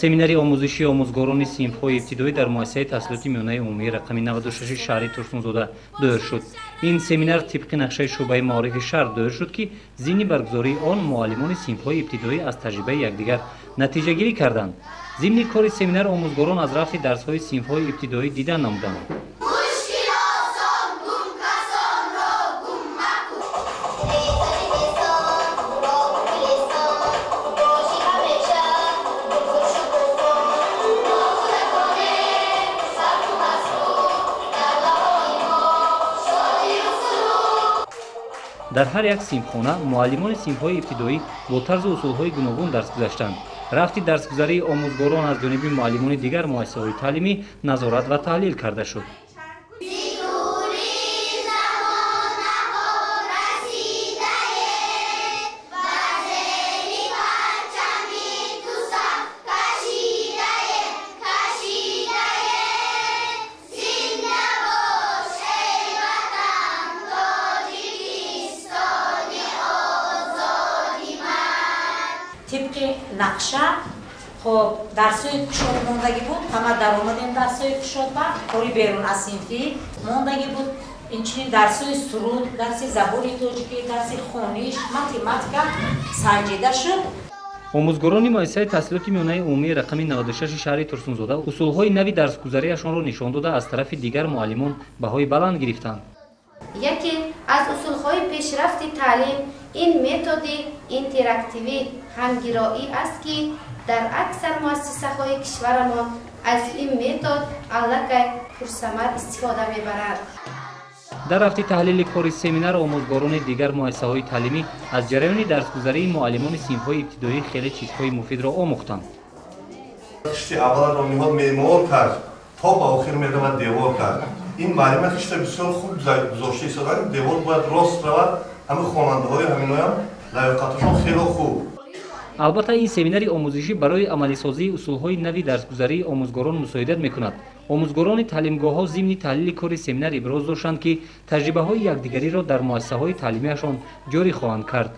семинари омӯзиши омӯзгорони синфҳои ибтидоӣ дар муассисаи таҳсилоти миёнаи умумии рақами 96 шаҳри Турсунзода доир шуд. Ин семинар тибқи нақшаи шуъбаи маорифи шаҳр доир шуд, ки зимни баргузории он муаллимони синфҳои ибтидоӣ аз таҷрибаи якдигар натиҷагирӣ карданд. зимни кори семинар омӯзгорон аз рафти дарсҳои синфҳои ибтидоӣ дидан намуданд. дар ҳар як синфхона муаллимони синфҳои ибтидоӣ бо тарзу усулҳои гуногун дарс гузаштанд. рафти дарсгузарии омӯзгорон аз ҷониби муаллимони дигар муассисаҳои таълимӣ назорат ва таҳлил карда шуд. طبق نقشه خب درسای کشاد موندگی بود، همه در اومدیم درسای کشاد با کاری بیرون از صنفی موندگی بود. اینچنین درسای سرود، درس زبان تاجیکی، درس خوانش، متماتیکا سنجیده شد. омӯзгорони муассисаи таҳсилоти миёнаи умумии рақами 96 шаҳри Турсунзода усулҳои нави дарсгузариашонро нишон дода аз тарафи дигар муаллимон баҳои баланд гирифтанд. яке аз усулҳои пешрафти таълим ин методи интерактивӣ ҳамгироӣ аст, ки дар аксар муассисаҳои кишварамон аз ин метод аллакай пурсамар истифода мебаранд. дар рафти таҳлили кори семинар омӯзгорони дигар муассисаҳои таълимӣ аз ҷараёни дарсгузарии муаллимони синфҳои ибтидоӣ хеле чизҳои муфидро омӯхтанд. хишти аввалро ниҳод меъмор кард, то ба охир меравад девор кард. ин маълима хишта бисёр хуб гузошта истодан, девор бояд рост равад, ҳамин хонандаҳои ҳаминоям лаёқаташон хело хуб. албатта ин семинари омӯзишӣ барои амалисозии усулҳои нави дарсгузарии омӯзгорон мусоидат мекунад. омӯзгорони таълимгоҳҳо зимни таҳлили кори семинар иброз доштанд, ки таҷрибаҳои якдигариро дар муассисаҳои таълимиашон ҷорӣ хоҳанд кард.